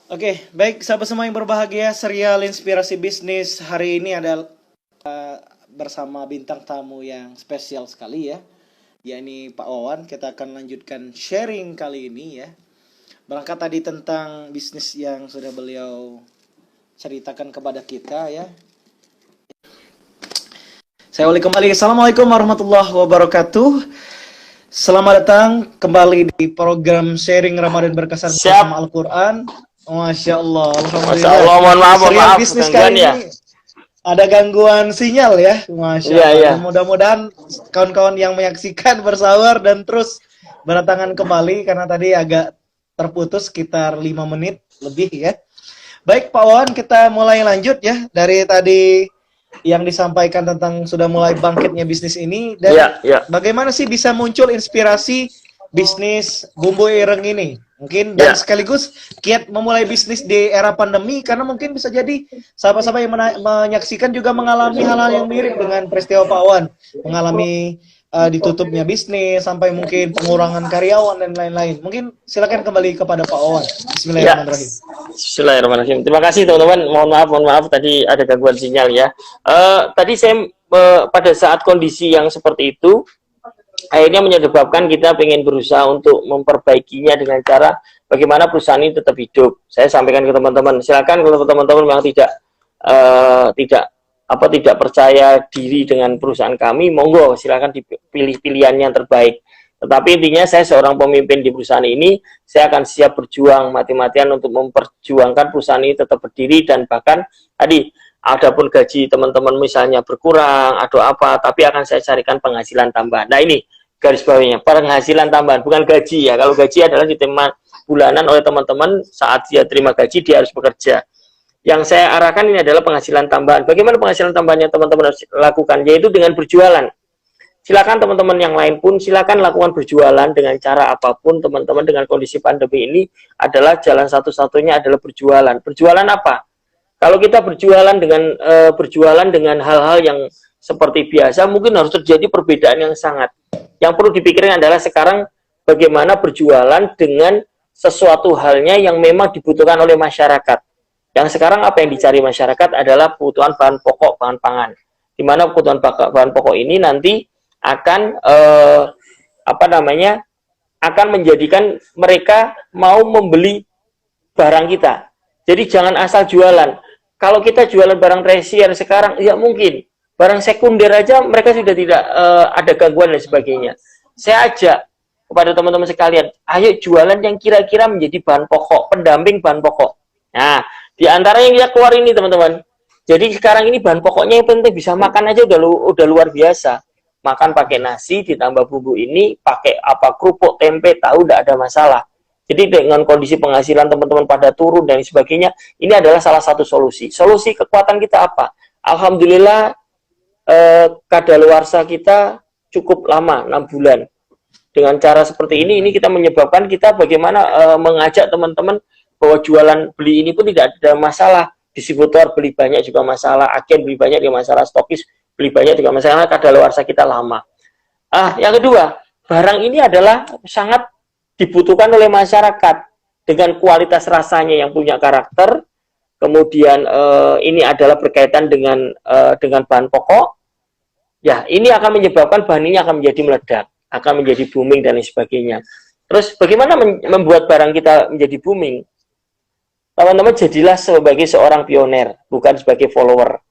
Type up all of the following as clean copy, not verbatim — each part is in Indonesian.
Oke, baik sahabat semua yang berbahagia, serial Inspirasi Bisnis hari ini adalah bersama bintang tamu yang spesial sekali ya, yakni Pak Wawan. Kita akan lanjutkan sharing kali ini ya. Berangkat tadi tentang bisnis yang sudah beliau ceritakan kepada kita ya. Saya ulik kembali. Assalamualaikum warahmatullahi wabarakatuh. Selamat datang kembali di program sharing Ramadan berkesan bersama Al-Quran. Masya Allah, Masya alhamdulillah. Allah, mohon maaf, Serial bisnis kali ya. ini ada gangguan sinyal ya, Masya Allah. Iya. Mudah-mudahan kawan-kawan yang menyaksikan bersabar dan terus berdatangan kembali karena tadi agak terputus sekitar 5 menit lebih ya. Baik Pak Wawan, kita mulai lanjut ya dari tadi yang disampaikan tentang sudah mulai bangkitnya bisnis ini dan bagaimana sih bisa muncul inspirasi bisnis bumbu ireng ini? Mungkin dan sekaligus kiat memulai bisnis di era pandemi karena mungkin bisa jadi sahabat-sahabat yang menyaksikan juga mengalami hal-hal yang mirip dengan peristiwa Pak Wawan, mengalami ditutupnya bisnis sampai mungkin pengurangan karyawan dan lain-lain. Mungkin silakan kembali kepada Pak Wawan. Bismillahirrahmanirrahim. Bismillahirrahmanirrahim. Terima kasih teman-teman. Mohon maaf tadi ada gangguan sinyal ya. Tadi saya pada saat kondisi yang seperti itu akhirnya menyebabkan kita ingin berusaha untuk memperbaikinya dengan cara bagaimana perusahaan ini tetap hidup. Saya sampaikan ke teman-teman, silakan kalau teman-teman memang tidak percaya diri dengan perusahaan kami, monggo silakan dipilih pilihan yang terbaik. Tetapi intinya saya seorang pemimpin di perusahaan ini, saya akan siap berjuang mati-matian untuk memperjuangkan perusahaan ini tetap berdiri dan bahkan tadi adapun gaji teman-teman misalnya berkurang atau apa, tapi akan saya carikan penghasilan tambahan. Nah ini garis bawahnya, penghasilan tambahan, bukan gaji ya. Kalau gaji adalah diterima bulanan oleh teman-teman, saat dia terima gaji dia harus bekerja. Yang saya arahkan ini adalah penghasilan tambahan. Bagaimana penghasilan tambahannya teman-teman harus lakukan? Yaitu dengan berjualan. Silakan teman-teman yang lain pun silakan lakukan berjualan dengan cara apapun. Teman-teman dengan kondisi pandemi ini adalah jalan satu-satunya adalah berjualan. Berjualan apa? Kalau kita berjualan dengan hal-hal yang seperti biasa, mungkin harus terjadi perbedaan yang sangat. Yang perlu dipikirkan adalah sekarang bagaimana berjualan dengan sesuatu halnya yang memang dibutuhkan oleh masyarakat. Yang sekarang apa yang dicari masyarakat adalah kebutuhan bahan pokok, bahan pangan. Di mana kebutuhan bahan pokok ini nanti akan akan menjadikan mereka mau membeli barang kita. Jadi jangan asal jualan. Kalau kita jualan barang tersier sekarang, ya mungkin barang sekunder aja mereka sudah tidak ada gangguan dan sebagainya. Saya ajak kepada teman-teman sekalian, ayo jualan yang kira-kira menjadi bahan pokok, pendamping bahan pokok. Nah, di antara yang kita keluar ini teman-teman. Jadi sekarang ini bahan pokoknya yang penting bisa makan aja udah luar biasa. Makan pakai nasi ditambah bumbu ini, pakai apa kerupuk, tempe, tahu tidak ada masalah. Jadi dengan kondisi penghasilan teman-teman pada turun dan sebagainya, ini adalah salah satu solusi. Solusi kekuatan kita apa? Alhamdulillah kadaluarsa kita cukup lama, 6 bulan. Dengan cara seperti ini kita menyebabkan kita bagaimana mengajak teman-teman bahwa jualan beli ini pun tidak ada masalah. Distributor beli banyak juga masalah, agen beli banyak juga masalah, stokis beli banyak juga masalah, kadaluarsa kita lama. Yang kedua, barang ini adalah sangat dibutuhkan oleh masyarakat dengan kualitas rasanya yang punya karakter. Kemudian ini adalah berkaitan dengan bahan pokok. Ya, ini akan menyebabkan bahan ini akan menjadi meledak, akan menjadi booming dan lain sebagainya. Terus bagaimana membuat barang kita menjadi booming? Teman-teman jadilah sebagai seorang pioner, bukan sebagai follower.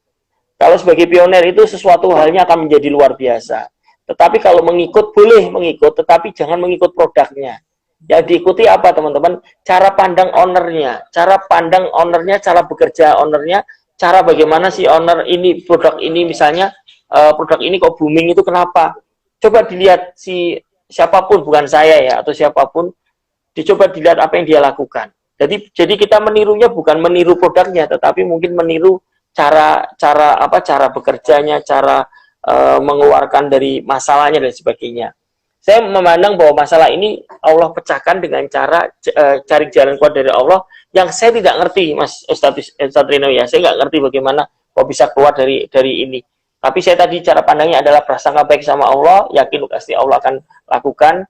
Kalau sebagai pioner itu sesuatu halnya akan menjadi luar biasa. Tetapi kalau mengikut, boleh mengikut, tetapi jangan mengikut produknya. Yang diikuti apa teman-teman? Cara pandang ownernya, cara bekerja ownernya, cara bagaimana si owner ini, produk ini misalnya, produk ini kok booming itu kenapa? Coba dilihat siapapun, bukan saya ya, atau siapapun, dicoba dilihat apa yang dia lakukan. Jadi kita menirunya bukan meniru produknya, tetapi mungkin meniru cara bekerjanya, cara mengeluarkan dari masalahnya dan sebagainya. Saya memandang bahwa masalah ini Allah pecahkan dengan cara cari jalan keluar dari Allah yang saya tidak ngerti, Mas Ustadz Rino ya. Saya nggak ngerti bagaimana kok bisa keluar dari ini. Tapi saya tadi cara pandangnya adalah prasangka baik sama Allah, yakin pasti Allah akan lakukan,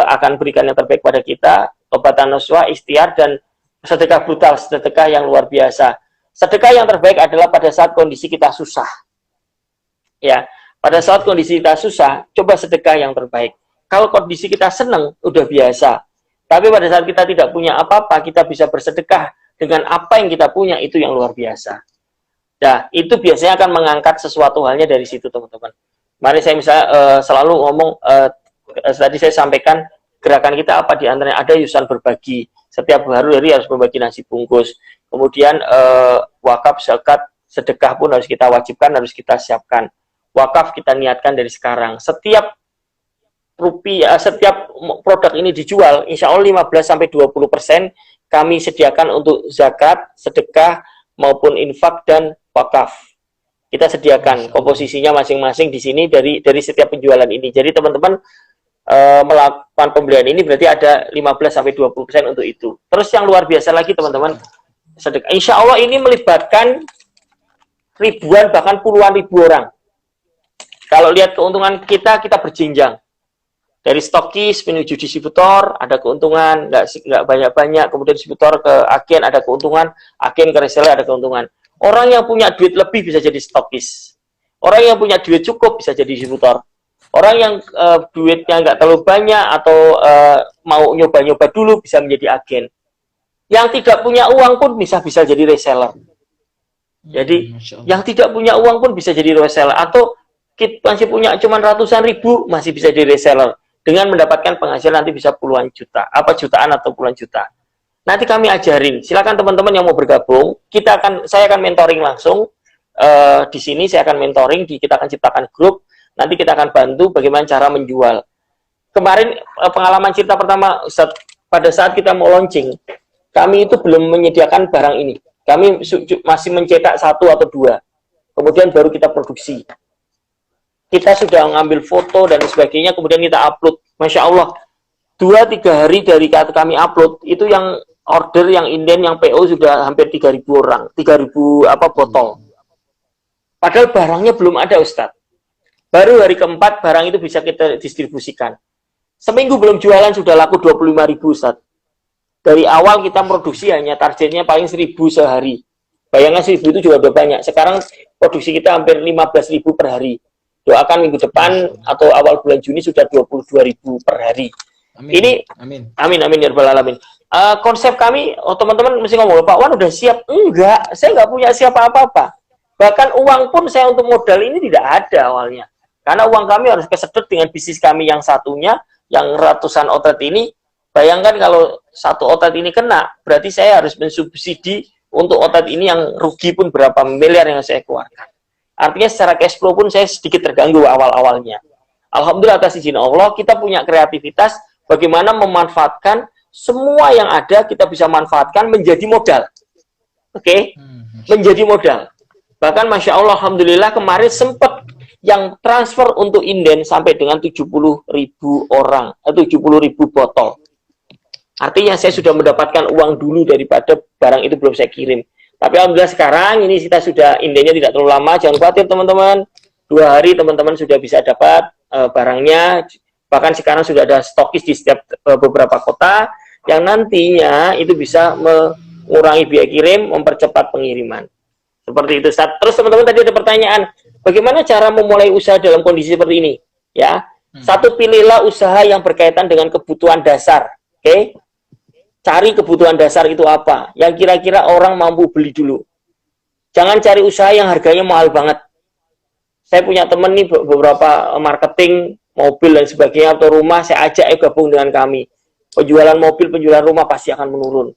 akan berikan yang terbaik pada kita, tobatan nasuha, ikhtiar, dan sedekah brutal, sedekah yang luar biasa. Sedekah yang terbaik adalah pada saat kondisi kita susah. Ya, pada saat kondisi kita susah, coba sedekah yang terbaik. Kalau kondisi kita senang, udah biasa. Tapi pada saat kita tidak punya apa-apa, kita bisa bersedekah dengan apa yang kita punya, itu yang luar biasa. Nah, itu biasanya akan mengangkat sesuatu halnya dari situ, teman-teman. Mari saya misalnya selalu ngomong, tadi saya sampaikan, gerakan kita apa di antaranya? Ada yusan berbagi. Setiap hari harus berbagi nasi bungkus. Kemudian wakaf, zakat, sedekah pun harus kita wajibkan, harus kita siapkan. Wakaf kita niatkan dari sekarang. Setiap rupiah, setiap produk ini dijual, insya Allah 15-20% kami sediakan untuk zakat, sedekah, maupun infak dan wakaf. Kita sediakan komposisinya masing-masing di sini dari setiap penjualan ini. Jadi teman-teman melakukan pembelian ini berarti ada 15-20% untuk itu. Terus yang luar biasa lagi teman-teman, sedekah. Insya Allah ini melibatkan ribuan bahkan puluhan ribu orang. Kalau lihat keuntungan kita berjenjang. Dari stokis menuju distributor ada keuntungan, nggak banyak-banyak. Kemudian distributor ke agen ada keuntungan, agen ke reseller ada keuntungan. Orang yang punya duit lebih bisa jadi stokis. Orang yang punya duit cukup bisa jadi distributor. Orang yang duitnya nggak terlalu banyak atau mau nyoba-nyoba dulu bisa menjadi agen. Yang tidak punya uang pun bisa jadi reseller. Jadi yang tidak punya uang pun bisa jadi reseller, atau masih punya cuma ratusan ribu masih bisa jadi reseller dengan mendapatkan penghasilan nanti bisa puluhan juta, jutaan atau puluhan juta. Nanti kami ajarin. Silakan teman-teman yang mau bergabung, saya akan mentoring langsung di sini. Saya akan mentoring, kita akan ciptakan grup. Nanti kita akan bantu bagaimana cara menjual. Kemarin pengalaman cerita pertama, Ustadz, pada saat kita mau launching, kami itu belum menyediakan barang ini. Kami masih mencetak 1 atau 2. Kemudian baru kita produksi. Kita sudah mengambil foto dan sebagainya, kemudian kita upload. Masya Allah, 2-3 hari dari kami upload, itu yang order, yang inden, yang PO sudah hampir 3.000 orang. 3.000 botol. Padahal barangnya belum ada, Ustadz. Baru hari keempat, barang itu bisa kita distribusikan. Seminggu belum jualan, sudah laku 25.000, Ustadz. Dari awal kita produksi hanya targetnya paling 1.000 sehari. Bayangkan 1.000 itu juga udah banyak. Sekarang produksi kita hampir 15.000 per hari. Doakan minggu depan atau awal bulan Juni sudah 22.000 per hari. Amin. Ini amin ya rabbal alamin. Konsep kami, teman-teman mesti ngomong, Pak Wan udah siap? Enggak, saya nggak punya siapa apa-apa. Bahkan uang pun saya untuk modal ini tidak ada awalnya. Karena uang kami harus kesedot dengan bisnis kami yang satunya, yang ratusan outlet ini. Bayangkan kalau satu outlet ini kena, berarti saya harus mensubsidi untuk outlet ini yang rugi pun berapa miliar yang saya keluarkan. Artinya secara cash flow pun saya sedikit terganggu awal-awalnya. Alhamdulillah atas izin Allah, kita punya kreativitas bagaimana memanfaatkan semua yang ada, kita bisa manfaatkan menjadi modal. Oke? Menjadi modal. Bahkan Masya Allah, Alhamdulillah kemarin sempat yang transfer untuk inden sampai dengan 70.000 orang, 70.000 botol. Artinya saya sudah mendapatkan uang dulu daripada barang itu belum saya kirim. Tapi alhamdulillah sekarang ini kita sudah indennya tidak terlalu lama. Jangan khawatir teman-teman. 2 hari teman-teman sudah bisa dapat barangnya. Bahkan sekarang sudah ada stokis di setiap beberapa kota yang nantinya itu bisa mengurangi biaya kirim, mempercepat pengiriman. Seperti itu. Terus teman-teman tadi ada pertanyaan, bagaimana cara memulai usaha dalam kondisi seperti ini? Ya, satu, pilihlah usaha yang berkaitan dengan kebutuhan dasar. Oke? Cari kebutuhan dasar itu apa, yang kira-kira orang mampu beli dulu. Jangan cari usaha yang harganya mahal banget. Saya punya teman nih beberapa marketing, mobil dan sebagainya, atau rumah, saya ajak gabung dengan kami. Penjualan mobil, penjualan rumah pasti akan menurun.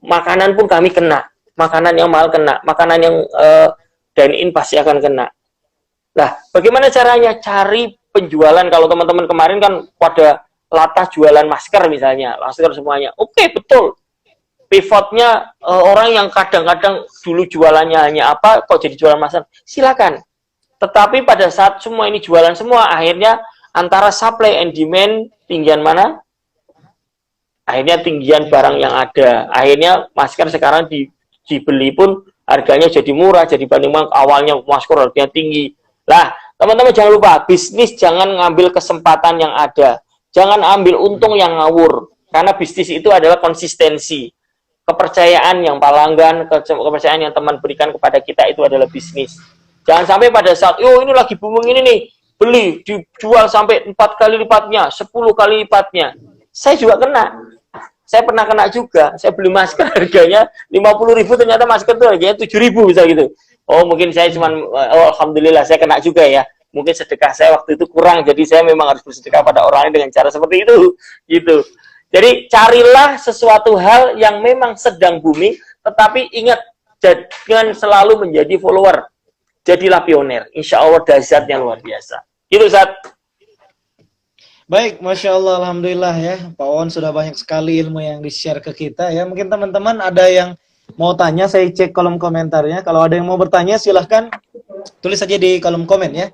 Makanan pun kami kena. Makanan yang mahal kena. Makanan yang dine-in pasti akan kena. Nah, bagaimana caranya? Cari penjualan. Kalau teman-teman kemarin kan pada latah jualan masker misalnya, masker semuanya. Oke, betul. Pivotnya orang yang kadang-kadang dulu jualannya hanya apa, kok jadi jualan masker? Silakan. Tetapi pada saat semua ini jualan semua, akhirnya antara supply and demand, tinggian mana? Akhirnya tinggian barang yang ada. Akhirnya masker sekarang dibeli pun harganya jadi murah, jadi banding awalnya masker harganya tinggi. Lah, teman-teman jangan lupa, bisnis jangan ngambil kesempatan yang ada. Jangan ambil untung yang ngawur, karena bisnis itu adalah konsistensi. kepercayaan yang pelanggan, kepercayaan yang teman berikan kepada kita itu adalah bisnis. Jangan sampai pada saat, ini lagi booming ini nih, beli, dijual sampai 4 kali lipatnya, 10 kali lipatnya. Saya juga kena. Saya pernah kena juga. Saya beli masker harganya 50.000, ternyata masker itu harganya 7.000 bisa gitu. Oh, mungkin saya cuman, alhamdulillah saya kena juga ya. Mungkin sedekah saya waktu itu kurang, jadi saya memang harus bersedekah pada orang lain dengan cara seperti itu. Gitu. Jadi carilah sesuatu hal yang memang sedang booming, tetapi ingat, jangan selalu menjadi follower. Jadilah pionir. Insya Allah dahsyatnya luar biasa. Itu Ustaz. Baik, Masya Allah, Alhamdulillah ya. Pak Wawan sudah banyak sekali ilmu yang di-share ke kita ya. Mungkin teman-teman ada yang mau tanya, saya cek kolom komentarnya. Kalau ada yang mau bertanya, silahkan tulis saja di kolom komen ya.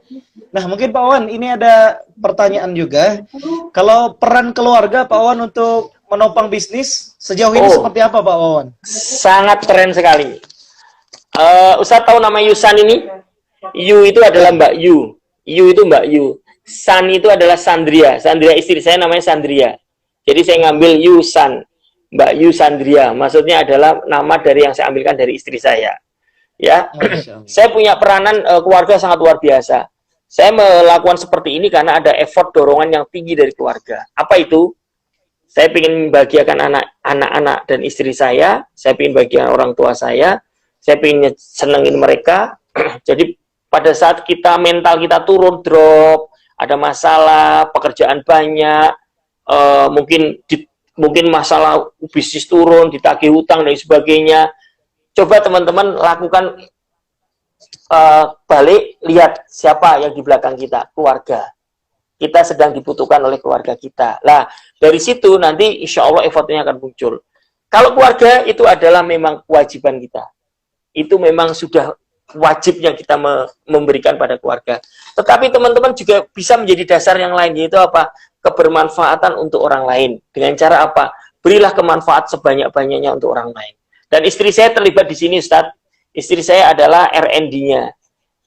Nah, mungkin Pak Wawan, ini ada pertanyaan juga. Kalau peran keluarga Pak Wawan untuk menopang bisnis, sejauh ini seperti apa Pak Wawan? Sangat keren sekali. Ustaz tahu nama Yusan ini? Yu itu adalah Mbak Yu. Yu itu Mbak Yu. San itu adalah Sandria. Sandria istri saya namanya Sandria. Jadi saya ngambil Yusan. Mbak Yu Sandria. Maksudnya adalah nama dari yang saya ambilkan dari istri saya. Ya. Saya punya peranan keluarga sangat luar biasa. Saya melakukan seperti ini karena ada effort dorongan yang tinggi dari keluarga. Apa itu? Saya ingin membahagiakan anak-anak dan istri saya ingin bahagiakan orang tua saya ingin senengin mereka. Jadi pada saat mental kita turun, drop, ada masalah, pekerjaan banyak, mungkin masalah bisnis turun, ditagih hutang dan sebagainya. Coba teman-teman lakukan balik, lihat siapa yang di belakang kita, keluarga. Kita sedang dibutuhkan oleh keluarga kita. Nah, dari situ nanti insya Allah effortnya akan muncul. Kalau keluarga itu adalah memang kewajiban kita. Itu memang sudah wajibnya kita memberikan pada keluarga. Tetapi teman-teman juga bisa menjadi dasar yang lain, yaitu apa? Kebermanfaatan untuk orang lain. Dengan cara apa? Berilah kemanfaat sebanyak-banyaknya untuk orang lain. Dan istri saya terlibat di sini, Ustadz. Istri saya adalah R&D-nya.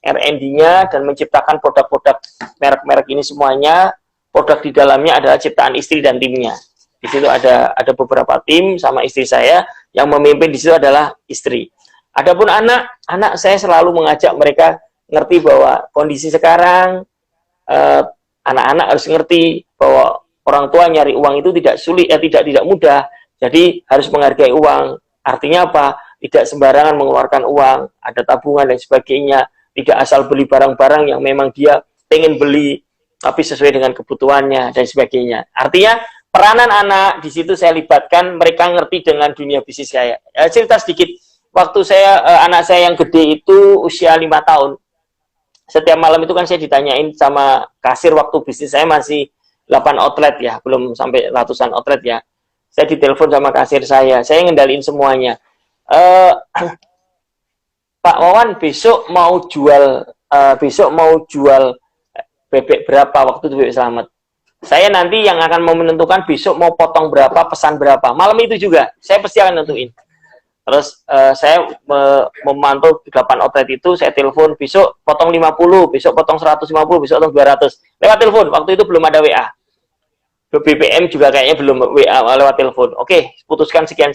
R&D-nya dan menciptakan produk-produk merek-merek ini semuanya. Produk di dalamnya adalah ciptaan istri dan timnya. Di situ ada beberapa tim sama istri saya, yang memimpin di situ adalah istri. Adapun anak saya selalu mengajak mereka ngerti bahwa kondisi sekarang anak-anak harus ngerti bahwa orang tua nyari uang itu tidak sulit, tidak mudah. Jadi harus menghargai uang. Artinya apa? Tidak sembarangan mengeluarkan uang, ada tabungan dan sebagainya. Tidak asal beli barang-barang yang memang dia pengen beli, tapi sesuai dengan kebutuhannya dan sebagainya. Artinya peranan anak di situ saya libatkan, mereka ngerti dengan dunia bisnis saya. Cerita sedikit. Waktu anak saya yang gede itu usia 5 tahun. Setiap malam itu kan saya ditanyain sama kasir waktu bisnis saya masih 8 outlet ya, belum sampai ratusan outlet ya. Saya ditelepon sama kasir saya ngendaliin semuanya. Pak Wawan besok mau jual bebek berapa waktu itu bebek selamat. Saya nanti yang akan mau menentukan besok mau potong berapa, pesan berapa. Malam itu juga saya pasti akan nentuin. Terus saya memantau 8 outlet itu, saya telepon besok potong 50, besok potong 150, besok potong 200. Lewat telepon, waktu itu belum ada WA. BBM juga kayaknya belum WA, lewat telepon. Oke, putuskan sekian.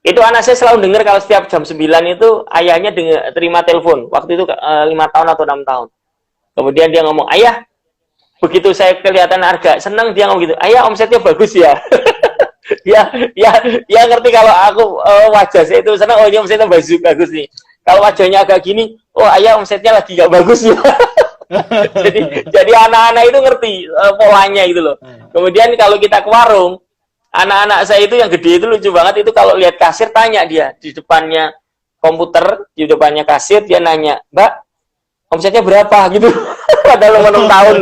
Itu anak saya selalu dengar kalau setiap jam 9 itu ayahnya terima telepon. Waktu itu 5 tahun atau 6 tahun. Kemudian dia ngomong, ayah, begitu saya kelihatan harga, senang dia ngomong gitu, ayah omsetnya bagus ya. ya ngerti kalau aku wajah saya itu senang, oh ini omsetnya bagus nih. Kalau wajahnya agak gini, oh ayah omsetnya lagi gak bagus ya. jadi anak-anak itu ngerti polanya gitu loh. Kemudian kalau kita ke warung, anak-anak saya itu yang gede itu lucu banget, itu kalau lihat kasir tanya dia di depannya komputer, di depannya kasir dia nanya, Mbak, omsetnya berapa gitu. Padahal 6 tahun.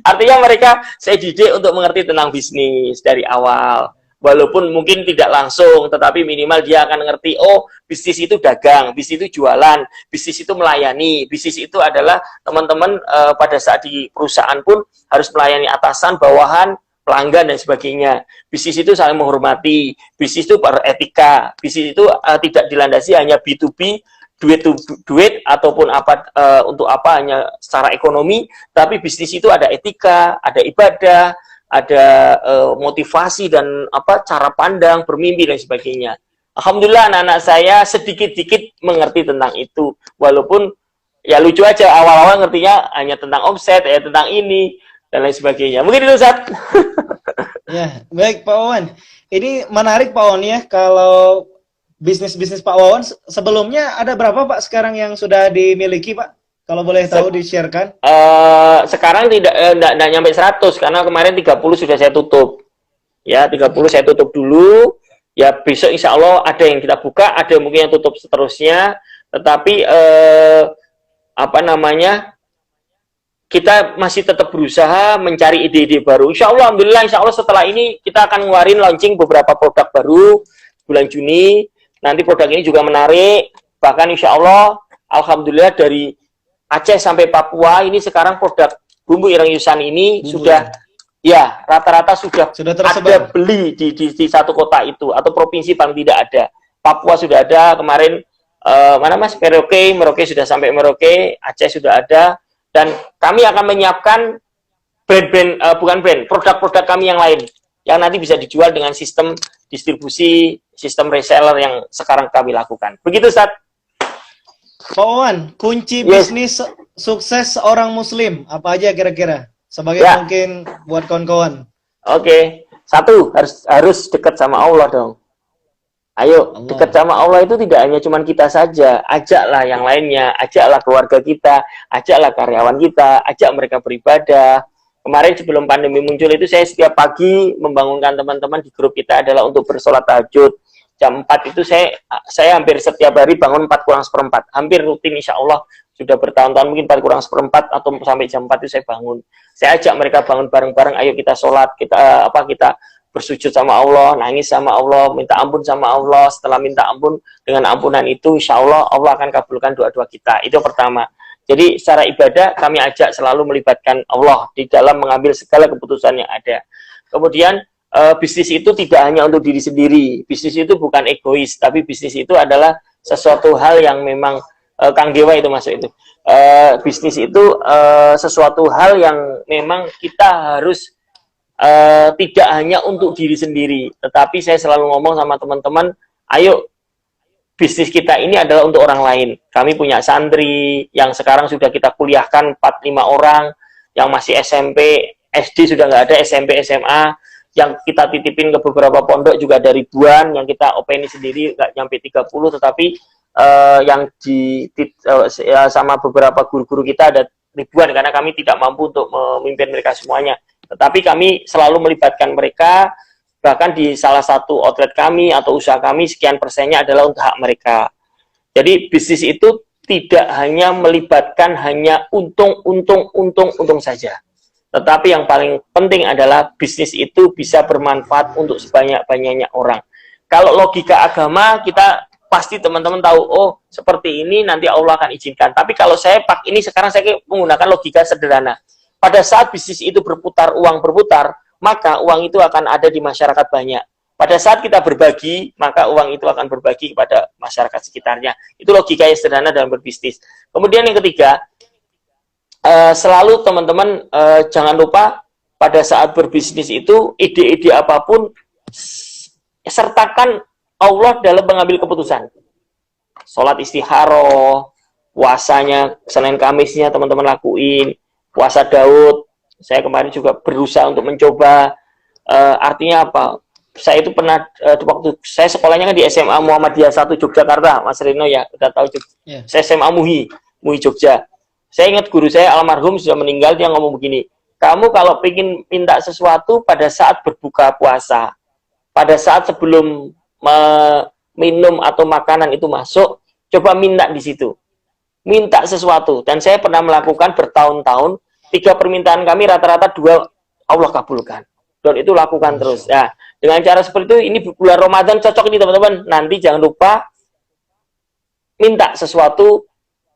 Artinya mereka saya didik untuk mengerti tentang bisnis dari awal. Walaupun mungkin tidak langsung, tetapi minimal dia akan ngerti, oh bisnis itu dagang, bisnis itu jualan, bisnis itu melayani, bisnis itu adalah teman-teman pada saat di perusahaan pun harus melayani atasan, bawahan, pelanggan dan sebagainya. Bisnis itu saling menghormati, bisnis itu beretika, bisnis itu tidak dilandasi hanya B2B, duit ataupun apa untuk apa hanya secara ekonomi, tapi bisnis itu ada etika, ada ibadah, ada motivasi dan cara pandang, bermimpi dan sebagainya. Alhamdulillah anak-anak saya sedikit-sedikit mengerti tentang itu. Walaupun ya lucu aja awal-awal ngertinya hanya tentang omset, ya tentang ini dan lain sebagainya. Mungkin itu Ustaz. Ya, baik Pak Wawan. Ini menarik Pak Wawan ya, kalau bisnis-bisnis Pak Wawan sebelumnya ada berapa Pak sekarang yang sudah dimiliki Pak? Kalau boleh tahu di-share-kan. Sekarang tidak nyampe 100 karena kemarin 30 sudah saya tutup. Ya, 30 saya tutup dulu. Ya, besok insya Allah ada yang kita buka, ada mungkin yang tutup seterusnya. Tetapi kita masih tetap berusaha mencari ide-ide baru. Insya Allah, alhamdulillah, insya Allah setelah ini kita akan ngeluarin launching beberapa produk baru bulan Juni. Nanti produk ini juga menarik. Bahkan insya Allah, alhamdulillah dari Aceh sampai Papua ini sekarang produk bumbu ireng Yusan ini sudah ya rata-rata sudah ada beli di satu kota itu atau provinsi paling tidak ada. Papua sudah ada kemarin, mana Mas, Merauke sudah sampai Merauke, Aceh sudah ada, dan kami akan menyiapkan produk-produk kami yang lain yang nanti bisa dijual dengan sistem distribusi, sistem reseller yang sekarang kami lakukan. Begitu Ustaz. Pak Wawan, kunci bisnis sukses seorang muslim apa aja kira-kira? Sebagai mungkin buat kawan-kawan. Oke. Satu, harus dekat sama Allah dong. Ayo, dekat sama Allah itu tidak hanya cuma kita saja. Ajaklah yang lainnya, ajaklah keluarga kita, ajaklah karyawan kita, ajak mereka beribadah. Kemarin sebelum pandemi muncul itu saya setiap pagi membangunkan teman-teman di grup kita adalah untuk bersolat tahajud. Jam 4 itu saya hampir setiap hari bangun 4 kurang seperempat. Hampir rutin insya Allah. Sudah bertahun-tahun mungkin 4 kurang seperempat atau sampai jam 4 itu saya bangun. Saya ajak mereka bangun bareng-bareng, ayo kita sholat, kita bersujud sama Allah, nangis sama Allah, minta ampun sama Allah. Setelah minta ampun, dengan ampunan itu insya Allah Allah akan kabulkan doa-doa kita. Itu pertama. Jadi secara ibadah kami ajak selalu melibatkan Allah di dalam mengambil segala keputusan yang ada. Kemudian bisnis itu tidak hanya untuk diri sendiri. Bisnis itu bukan egois, tapi bisnis itu adalah sesuatu hal yang memang Kang Dewa itu masuk itu. Bisnis itu sesuatu hal yang memang kita harus tidak hanya untuk diri sendiri, tetapi saya selalu ngomong sama teman-teman, ayo bisnis kita ini adalah untuk orang lain. Kami punya santri yang sekarang sudah kita kuliahkan 4-5 orang, yang masih SMP, SD sudah nggak ada, SMP, SMA, yang kita titipin ke beberapa pondok juga ada ribuan, yang kita openi sendiri nggak nyampe 30, tetapi yang sama beberapa guru-guru kita ada ribuan karena kami tidak mampu untuk memimpin mereka semuanya. Tetapi kami selalu melibatkan mereka, bahkan di salah satu outlet kami atau usaha kami sekian persennya adalah untuk hak mereka. Jadi bisnis itu tidak hanya melibatkan hanya untung saja. Tetapi yang paling penting adalah bisnis itu bisa bermanfaat untuk sebanyak-banyaknya orang. Kalau logika agama kita pasti teman-teman tahu, oh seperti ini nanti Allah akan izinkan. Tapi kalau saya ini sekarang saya menggunakan logika sederhana. Pada saat bisnis itu uang berputar, maka uang itu akan ada di masyarakat banyak. Pada saat kita berbagi, maka uang itu akan berbagi kepada masyarakat sekitarnya. Itu logika yang sederhana dalam berbisnis. Kemudian yang ketiga, selalu teman-teman jangan lupa pada saat berbisnis itu, ide-ide apapun, sertakan Allah dalam mengambil keputusan. Sholat istikharoh, puasanya, Senin Kamisnya teman-teman lakuin, puasa Daud, saya kemarin juga berusaha untuk mencoba, artinya apa? Saya itu pernah, waktu saya sekolahnya kan di SMA Muhammadiyah 1 Yogyakarta, Mas Rino ya, udah tahu juga. Yeah. Saya SMA Muhi Jogja. Saya ingat guru saya almarhum sudah meninggal, dia ngomong begini, kamu kalau ingin minta sesuatu pada saat berbuka puasa, pada saat sebelum minum atau makanan itu masuk, coba minta di situ. Minta sesuatu. Dan saya pernah melakukan bertahun-tahun, 3 permintaan kami rata-rata 2 Allah kabulkan. Dan itu lakukan terus. Nah, dengan cara seperti itu, ini bulan Ramadan cocok ini teman-teman. Nanti jangan lupa minta sesuatu,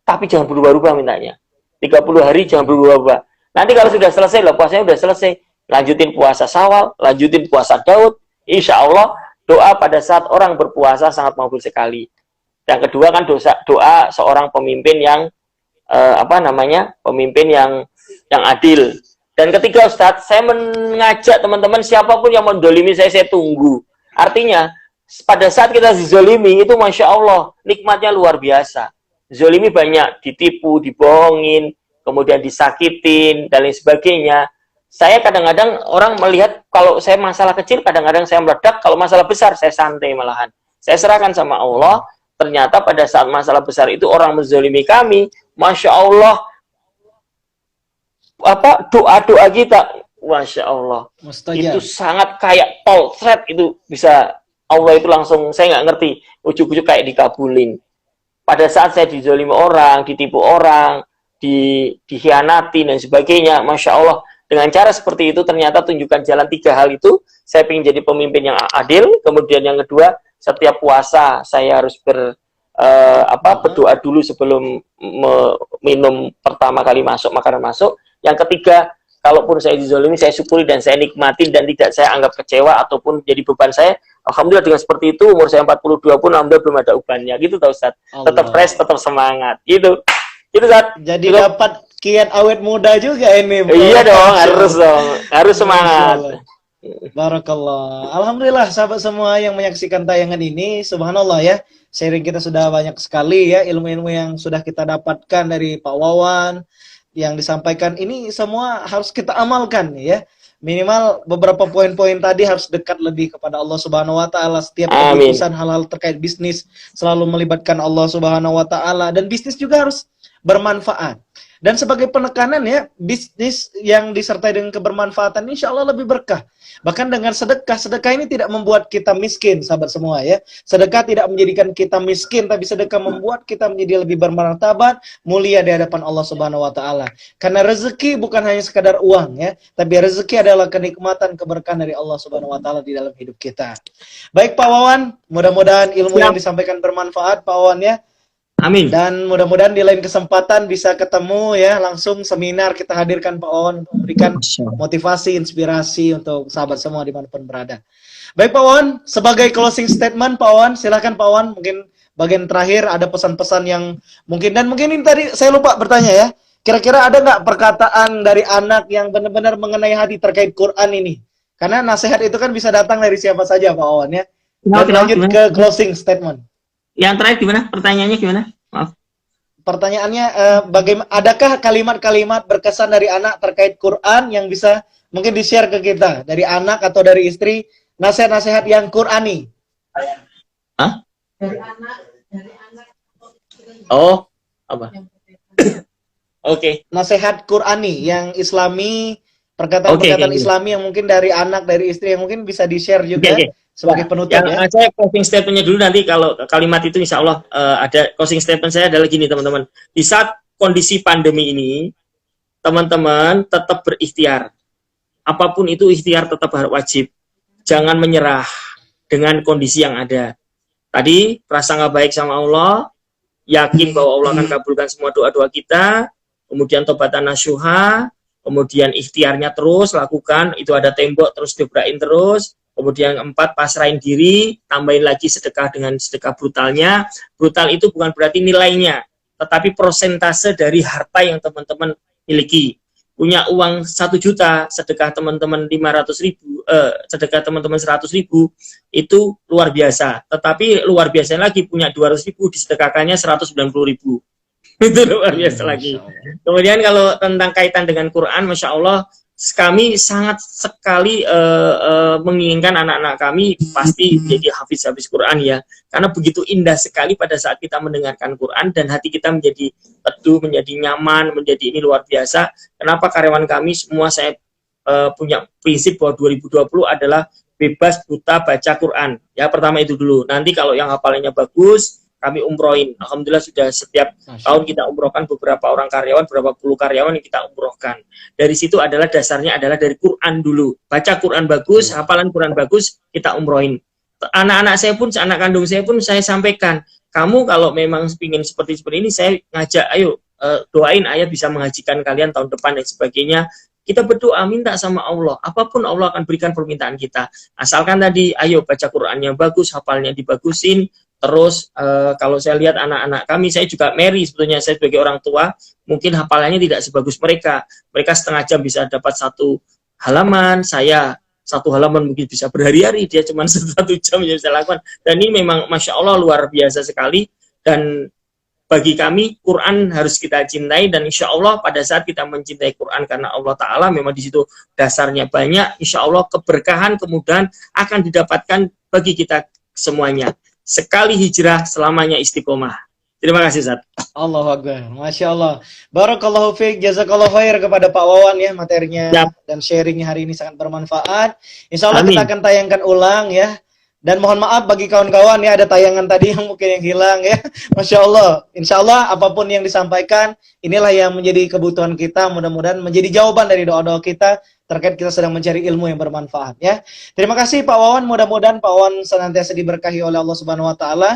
tapi jangan berubah-ubah mintanya. 30 hari jangan berubah-ubah. Nanti kalau sudah selesai, puasanya sudah selesai, lanjutin puasa Syawal, lanjutin puasa Daud, insya Allah doa pada saat orang berpuasa sangat makbul sekali. Yang kedua kan doa seorang pemimpin yang pemimpin yang adil. Dan ketiga Ustadz, saya mengajak teman-teman siapapun yang mendolimi saya tunggu. Artinya, pada saat kita dizolimi itu Masya Allah, nikmatnya luar biasa. Zolimi banyak, ditipu, dibohongin, kemudian disakitin, dan lain sebagainya. Saya kadang-kadang orang melihat kalau saya masalah kecil, kadang-kadang saya meledak, kalau masalah besar saya santai malahan. Saya serahkan sama Allah, ternyata pada saat masalah besar itu orang menzolimi kami, Masya Allah, doa-doa kita, Masya Allah, Mustajab. itu sangat kayak poltret, itu bisa, Allah itu langsung, saya nggak ngerti, ujuk-ujuk kayak dikabulin. Pada saat saya dizolimi orang, ditipu orang, dikhianati dan sebagainya, Masya Allah, dengan cara seperti itu ternyata tunjukkan jalan 3 hal itu. Saya ingin jadi pemimpin yang adil. Kemudian yang kedua, setiap puasa saya harus berdoa dulu sebelum minum pertama kali masuk, makanan masuk. Yang ketiga, kalaupun saya dizolimi, saya syukuri dan saya nikmati dan tidak saya anggap kecewa ataupun jadi beban saya. Alhamdulillah dengan seperti itu, umur saya 42 pun alhamdulillah belum ada ubannya. Gitu tau Ustaz. Tetap fresh, tetap semangat. Gitu Ustaz. Jadi dapat kiat awet muda juga ini. Iya dong, harus semangat. Barakallah. Alhamdulillah sahabat semua yang menyaksikan tayangan ini, subhanallah ya. Sharing kita sudah banyak sekali ya, ilmu-ilmu yang sudah kita dapatkan dari Pak Wawan yang disampaikan ini semua harus kita amalkan ya. Minimal beberapa poin-poin tadi harus dekat lebih kepada Allah Subhanahu wa taala. Setiap keputusan hal-hal terkait bisnis selalu melibatkan Allah Subhanahu wa taala, dan bisnis juga harus bermanfaat. Dan sebagai penekanan ya, bisnis yang disertai dengan kebermanfaatan insya Allah lebih berkah. Bahkan dengan sedekah, sedekah ini tidak membuat kita miskin, sahabat semua ya. Sedekah tidak menjadikan kita miskin, tapi sedekah membuat kita menjadi lebih bermartabat, mulia di hadapan Allah Subhanahu wa taala. Karena rezeki bukan hanya sekadar uang ya, tapi rezeki adalah kenikmatan, keberkahan dari Allah Subhanahu wa taala di dalam hidup kita. Baik Pak Wawan, mudah-mudahan ilmu yang disampaikan bermanfaat Pak Wawan ya. Amin. Dan mudah-mudahan di lain kesempatan bisa ketemu ya, langsung seminar kita hadirkan Pak Wawan untuk memberikan motivasi, inspirasi untuk sahabat semua dimanapun berada. Baik Pak Wawan, sebagai closing statement Pak Wawan, silakan Pak Wawan, mungkin bagian terakhir ada pesan-pesan yang mungkin, dan mungkin ini tadi saya lupa bertanya ya, kira-kira ada nggak perkataan dari anak yang benar-benar mengenai hati terkait Quran ini? Karena nasihat itu kan bisa datang dari siapa saja Pak Wawan ya. Dan lanjut ke closing statement. Yang terakhir gimana? Pertanyaannya gimana? Maaf. Pertanyaannya, adakah kalimat-kalimat berkesan dari anak terkait Quran yang bisa mungkin di-share ke kita? Dari anak atau dari istri, nasihat-nasihat yang Qurani. Hah? Dari anak. Oh, apa? Oke. Nasihat Qurani yang Islami, perkataan-perkataan Islami yang mungkin dari anak, dari istri yang mungkin bisa di-share juga. Sebagai penutup ya. Saya closing statement-nya dulu, nanti kalau kalimat itu insya Allah ada closing statement saya adalah gini teman-teman. Di saat kondisi pandemi ini, teman-teman tetap berikhtiar. Apapun itu ikhtiar tetap harus wajib. Jangan menyerah dengan kondisi yang ada. Tadi prasangka baik sama Allah, yakin bahwa Allah akan kabulkan semua doa-doa kita, kemudian tobatan nasuha, kemudian ikhtiarnya terus lakukan, itu ada tembok terus dobrain terus. Kemudian 4, pasrahin diri, tambahin lagi sedekah dengan sedekah brutalnya. Brutal itu bukan berarti nilainya, tetapi persentase dari harta yang teman-teman miliki. Punya uang 1 juta, sedekah teman-teman 500.000, sedekah teman-teman 100.000, itu luar biasa. Tetapi luar biasa lagi, punya 200.000, disedekahkannya 190.000. Itu luar biasa lagi. Kemudian kalau tentang kaitan dengan Quran, Masya Allah, kami sangat sekali menginginkan anak-anak kami pasti jadi hafiz-hafiz Quran ya, karena begitu indah sekali pada saat kita mendengarkan Quran dan hati kita menjadi teduh, menjadi nyaman, menjadi ini luar biasa. Kenapa karyawan kami semua saya punya prinsip bahwa 2020 adalah bebas buta baca Quran ya, pertama itu dulu. Nanti kalau yang hafalannya bagus kami umrohin. Alhamdulillah sudah setiap tahun kita umrohkan beberapa orang karyawan, beberapa puluh karyawan yang kita umrohkan. Dari situ adalah dasarnya adalah dari Quran dulu. Baca Quran bagus, hafalan Quran bagus, kita umrohin. Anak-anak saya pun, anak kandung saya pun saya sampaikan, kamu kalau memang ingin seperti ini, saya ngajak, ayo doain ayah bisa menghajikan kalian tahun depan dan sebagainya. Kita berdoa, minta sama Allah. Apapun Allah akan berikan permintaan kita. Asalkan tadi, ayo baca Quran yang bagus, hafalnya dibagusin, Terus kalau saya lihat anak-anak kami, saya juga marry sebetulnya, saya sebagai orang tua mungkin hafalannya tidak sebagus mereka. Mereka setengah jam bisa dapat satu halaman, saya satu halaman mungkin bisa berhari-hari, dia cuma 1 jam yang bisa lakukan. Dan ini memang Masya Allah luar biasa sekali. Dan bagi kami Quran harus kita cintai, dan insya Allah pada saat kita mencintai Quran karena Allah Ta'ala memang di situ dasarnya banyak, insya Allah keberkahan kemudahan akan didapatkan bagi kita semuanya. Sekali hijrah selamanya istiqomah. Terima kasih Ustaz. Allahu Akbar, Masya Allah. Barakallahu fiik, jazakallahu khair kepada Pak Wawan ya, materinya dan sharingnya hari ini sangat bermanfaat. Insya Allah kita akan tayangkan ulang ya. Dan mohon maaf bagi kawan-kawan ya, ada tayangan tadi yang mungkin yang hilang ya. Masya Allah. Insya Allah apapun yang disampaikan, inilah yang menjadi kebutuhan kita. Mudah-mudahan menjadi jawaban dari doa-doa kita terkait kita sedang mencari ilmu yang bermanfaat ya. Terima kasih Pak Wawan. Mudah-mudahan Pak Wawan senantiasa diberkahi oleh Allah Subhanahu Wa Taala.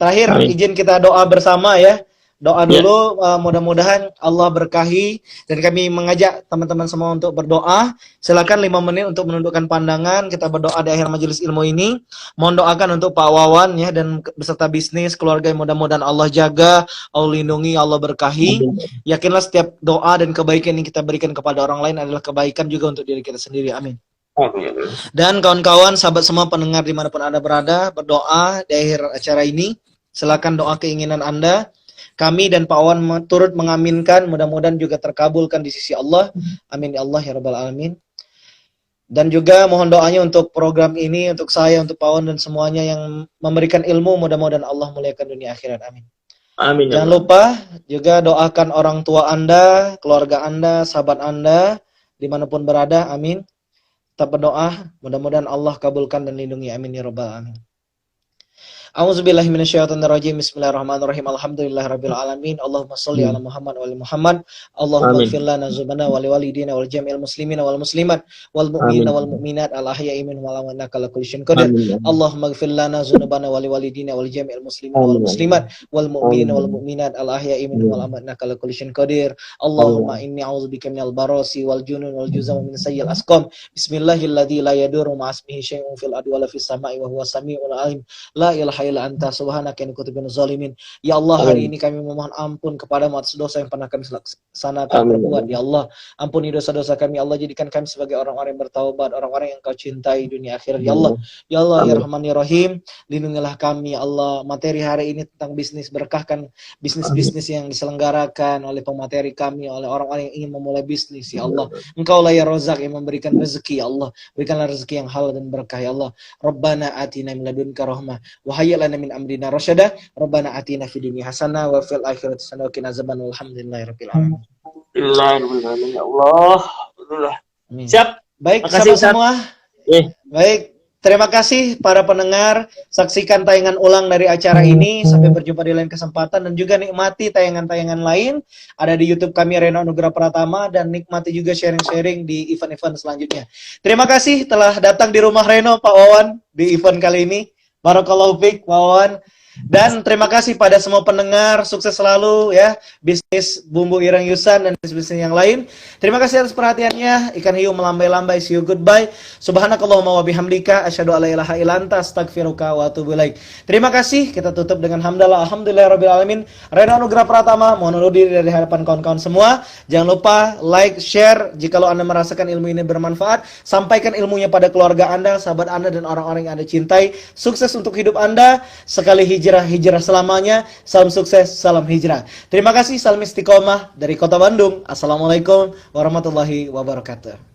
Terakhir izin kita doa bersama ya. Doa dulu, mudah-mudahan Allah berkahi, dan kami mengajak teman-teman semua untuk berdoa. Silakan 5 menit untuk menundukkan pandangan, kita berdoa di akhir majelis ilmu ini. Mohon doakan untuk Pak Wawan ya, dan beserta bisnis, keluarga yang mudah-mudahan Allah jaga, Allah lindungi, Allah berkahi. Yakinlah setiap doa dan kebaikan yang kita berikan kepada orang lain adalah kebaikan juga untuk diri kita sendiri. Amin. Dan kawan-kawan, sahabat semua pendengar dimanapun Anda berada, berdoa di akhir acara ini. Silakan doa keinginan Anda. Kami dan Pak Wawan turut mengaminkan, mudah-mudahan juga terkabulkan di sisi Allah. Amin ya Allah ya Rabbal Alamin. Dan juga mohon doanya untuk program ini, untuk saya, untuk Pak Wawan dan semuanya yang memberikan ilmu, mudah-mudahan Allah muliakan dunia akhirat. Amin. Amin. Jangan lupa juga doakan orang tua Anda, keluarga Anda, sahabat Anda, dimanapun berada. Amin. Tetap berdoa, mudah-mudahan Allah kabulkan dan lindungi. Amin ya Rabbal Alamin. A'udzubillahi minasyaitonirrajim. Bismillahirrahmanirrahim. Alhamdulillahirabbil alamin. Allahumma shalli ala Muhammad wa ali Muhammad. Allahumma ighfir lana dzunubana wa liwalidina wal jami'il muslimina wal muslimat wal mu'minina wal mu'minat al ahya'i minhum wal amwat innaka ala kulli syai'in qadir. Allahumma ighfir lana dzunubana wa liwalidina wal jami'il muslimina wal muslimat wal mu'minina wal mu'minat al ahya'i minhum wal amwat innaka ala kulli syai'in qadir. Allahumma inni a'udzubika minal barasi wal junun wal juzam wa min sayyi'il asqam. Bismillahilladzi la yadurru ma'asmihi syai'un fil ardi wala fis sama'i wa huwas samiul alim. La ilaha illa anta subhanaka inni kuntu minaz zalimin. Ya Allah, hari ini kami memohon ampun kepadamu atas dosa yang pernah kami laksanakan berbuat. Ya Allah, ampuni dosa-dosa kami. Allah, jadikan kami sebagai orang-orang yang bertaubat, orang-orang yang Kau cintai dunia akhirat. Ya Allah, ya Allah, ya Rahman ya Rahim, lindungilah kami. Ya Allah, materi hari ini tentang bisnis, berkahkan bisnis-bisnis yang diselenggarakan oleh pemateri kami, oleh orang-orang yang ingin memulai bisnis. Ya Allah, Engkaulah ya Razak yang memberikan rezeki. Ya Allah, berikanlah rezeki yang halal dan berkah. Ya Allah, Rabbana atina min ladunka rahmah wa hayyi lana min amrina rasyada. Rabbana atina fid dunya hasanah wa fil akhirati hasanah wa qina azabannar. Alhamdulillahirabbil alamin. Alhamdulillah ya Allah. Siap. Baik, sahabat semua. Baik, terima kasih para pendengar. Saksikan tayangan ulang dari acara ini. Sampai berjumpa di lain kesempatan, dan juga nikmati tayangan-tayangan lain ada di YouTube kami Reno Anugrah Pratama, dan nikmati juga sharing-sharing di event-event selanjutnya. Terima kasih telah datang di rumah Reno, Pak Wawan, di event kali ini. Barakallahu fiik, Pak Wawan. Dan terima kasih pada semua pendengar, sukses selalu ya, bisnis Bumbu Ireng Yusan dan bisnis yang lain. Terima kasih atas perhatiannya. Ikan hiu melambai-lambai, see you goodbye. Subhanakallahumma wa bihamdika asyhadu an la ilaha illa anta astaghfiruka wa atubu ilaik. Terima kasih. Kita tutup dengan hamdalah alhamdulillahirabbil alamin. Reno Anugrah Pratama mohon undur diri dari hadapan kawan-kawan semua. Jangan lupa like, share jikalau Anda merasakan ilmu ini bermanfaat. Sampaikan ilmunya pada keluarga Anda, sahabat Anda, dan orang-orang yang Anda cintai. Sukses untuk hidup Anda. Sekali hijrah selamanya. Salam sukses, salam hijrah. Terima kasih, salam istiqomah dari Kota Bandung. Assalamualaikum warahmatullahi wabarakatuh.